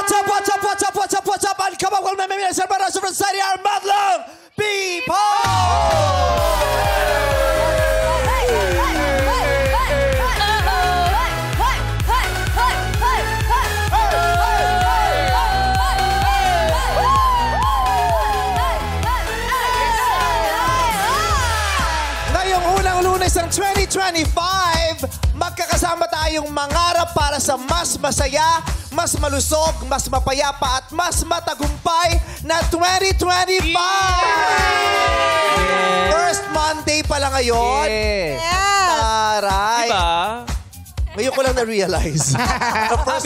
What's up? And come on, welcome to the Barras of Society, our Madlang people! Ngayong unang Lunes ng 2025, magkakasama tayong mangarap para sa mas masaya, mas malusog, mas mapayapa at mas matagumpay na 2025! First Monday pa lang ngayon. Taray. Diba? Ngayon ko lang na-realize.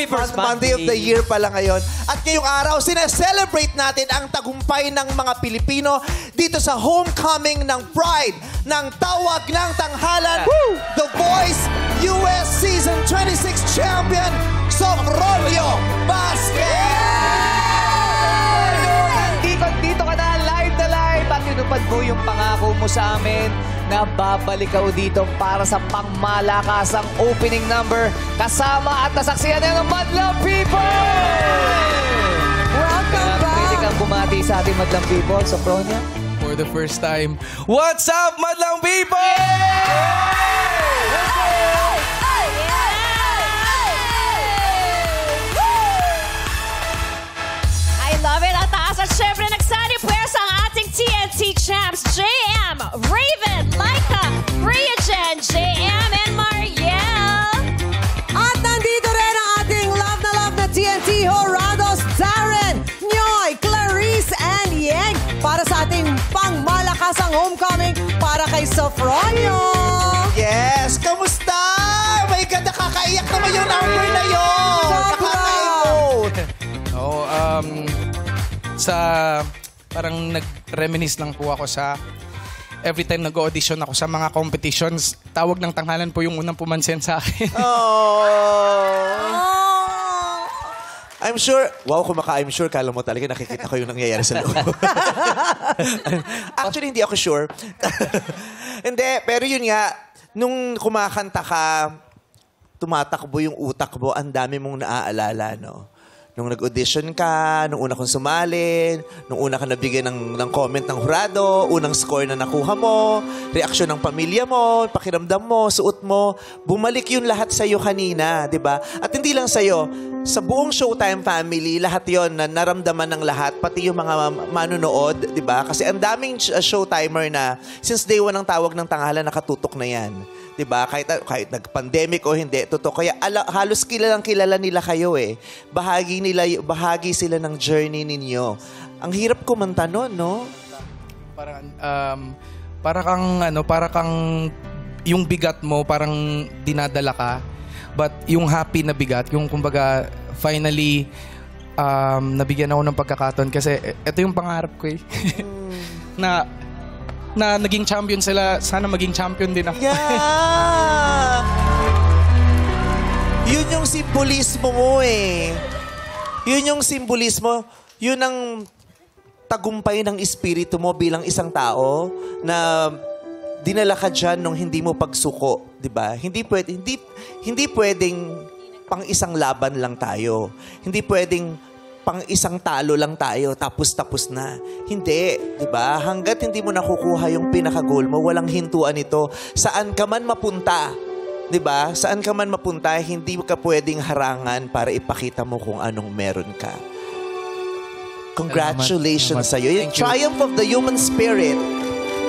First Monday of the year pa lang ngayon. At ngayong araw, sineselebrate natin ang tagumpay ng mga Pilipino dito sa homecoming ng Pride ng Tawag ng Tanghalan. The Voice US Season 26 Champion, Sofronio Basquez! Dito ka na live at tinupad mo yung pangako mo sa amin na babalik ka dito para sa pangmalakasang opening number kasama at nasaksihan ng Madlang People! Welcome back! Pwede kang bumati sa ating Madlang People, Sofronia. For the first time, what's up, Madlang People? I love it. At taas at syempre nagsari pwes ang ating TNT champs, JM, Raven, Laika, Rhea Jen, JM, and Mariel. At nandito rin ang ating love na TNT Horados, Darren, Nyoy, Clarice, and Yeng para sa ating pangmalakasang homecoming para kay Sofronio. Yes! Kamusta? May ganda, kakaiyak naman yung number na yun! Nakaka-emote! Oo, parang nag-reminisce lang po ako sa every time nag-audition ako sa mga competitions, Tawag ng Tanghalan po yung unang pumansin sa akin. I'm sure, wow, I'm sure, kala mo talaga nakikita ko yung nangyayari sa loob. Actually, hindi ako sure. Hindi, pero yun nga, nung kumakanta ka, tumatakbo yung utak mo, ang dami mong naaalala, no? Nung nag-audition ka, nung una kong sumali, nung una ka nabigyan ng comment ng hurado, unang score na nakuha mo, reaksyon ng pamilya mo, pakiramdam mo, suot mo, bumalik yun lahat sa'yo kanina, di ba? At hindi lang sa'yo, sa buong Showtime family, lahat yon na naramdaman ng lahat, pati yung mga manunood, di ba? Kasi ang daming Showtimer na, since day one ng Tawag ng Tanghalan, nakatutok na yan. Diba? Kahit nag-pandemic o hindi, totoo. Kaya halos kilala nila kayo eh. Bahagi sila ng journey ninyo. Ang hirap kumanta nun, no? Para kang yung bigat mo, parang dinadala ka. But yung happy na bigat, yung kumbaga, finally, nabigyan ako ng pagkakataon. Kasi ito yung pangarap ko eh. na naging champion sila, sana maging champion din ako. Yeah! Yun yung simbolismo mo eh. Yun yung simbolismo. Yun ang tagumpay ng espiritu mo bilang isang tao na dinala ka dyan nung hindi mo pagsuko. Diba? Hindi pwedeng pang isang laban lang tayo. Hindi pwedeng pang isang talo lang tayo, tapos na. Hindi, di ba? Hanggat hindi mo nakukuha yung pinaka-goal mo, walang hintuan ito. Saan ka man mapunta, di ba? Saan ka man mapunta, hindi ka pwedeng harangan para ipakita mo kung anong meron ka. Congratulations sa'yo. Yung triumph of the human spirit.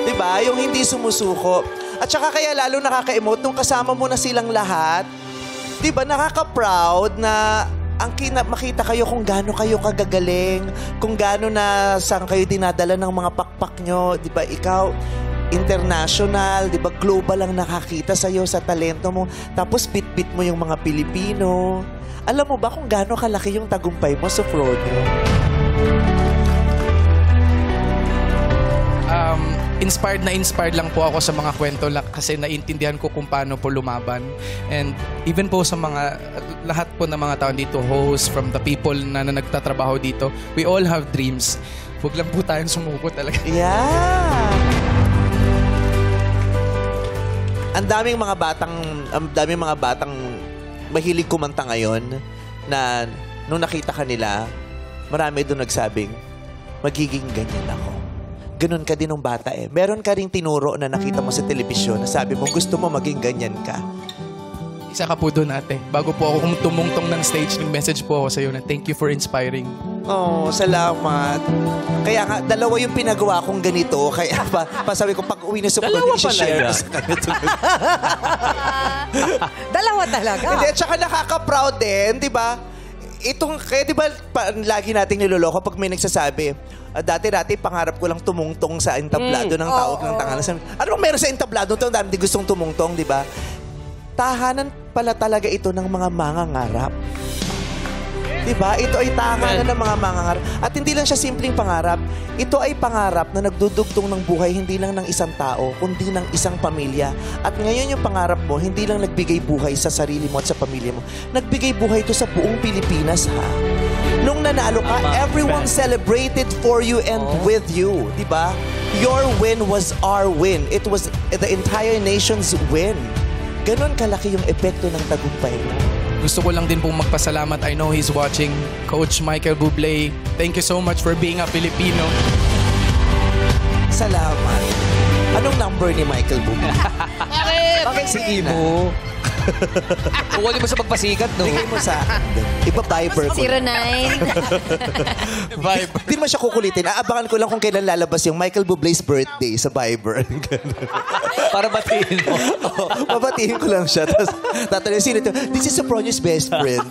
Di ba? Yung hindi sumusuko. At saka kaya lalo nakaka-emote nung kasama mo na silang lahat. Di ba? Nakaka-proud na makita kayo kung gaano kayo kagagaling, kung gaano na saan kayo dinadala ng mga pakpak nyo. Di ba, ikaw, international, di ba, global ang nakakita sa'yo sa talento mo. Tapos bit-bit mo yung mga Pilipino. Alam mo ba kung gaano kalaki yung tagumpay mo sa Sofronio? Inspired lang po ako sa mga kwento kasi naiintindihan ko kung paano po lumaban. And even po sa lahat po ng mga tao dito, hosts, from the people na nagtatrabaho dito, we all have dreams. Huwag lang po tayong sumuko talaga. Yeah! Ang daming mga batang mahilig kumanta ngayon na nung nakita ka nila, marami doon nagsabing, magiging ganyan ako. Ganun ka din nung bata eh. Meron ka ring tinuro na nakita mo sa telebisyon na sabi mo, gusto mo maging ganyan ka. Isa ka po doon, ate. Bago po ako tumungtong ng stage, nag-message po ako sa iyo na thank you for inspiring. Oh, salamat. Kaya nga, dalawa yung pinagawa kong ganito. Kaya pasabi ko, pag uwi na sa Dalawa pala share yan. ko sa ganito. Dalawa talaga. Hindi, tsaka nakaka-proud din, di ba? Kaya di ba, lagi nating niloloko pag may nagsasabi, dati pangarap ko lang tumungtong sa entablado ng tawag ng tangalan. Ano bang meron sa entablado? Ito ang dami di gustong tumungtong, di ba? Tahanan pala talaga ito ng mga mangangarap. Diba? Ito ay tahanan ng mga mangangarap. At hindi lang siya simpleng pangarap. Ito ay pangarap na nagdudugtong ng buhay hindi lang ng isang tao, kundi ng isang pamilya. At ngayon yung pangarap mo, hindi lang nagbigay buhay sa sarili mo at sa pamilya mo. Nagbigay buhay ito sa buong Pilipinas, ha? Nung nanalo ka, everyone celebrated for you and with you. Diba? Your win was our win. It was the entire nation's win. Ganon kalaki yung epekto ng tagumpay mo. Gusto ko lang din pong magpasalamat. I know he's watching. Coach Michael Bublé, thank you so much for being a Filipino. Salamat. Anong number ni Michael Bublé? Bakit si Imo? Kukunin mo sa pagpasikat, no? Bigay mo sa akin. Iba-Viber ko. 09. Vibe. Di mo siya kukulitin. Aabangan ko lang kung kailan lalabas yung Michael Bublé's birthday sa Viber. Para batiin mo. Babatiin ko lang siya. Tapos tatanungin, sino ito? This is Sopronio's best friend.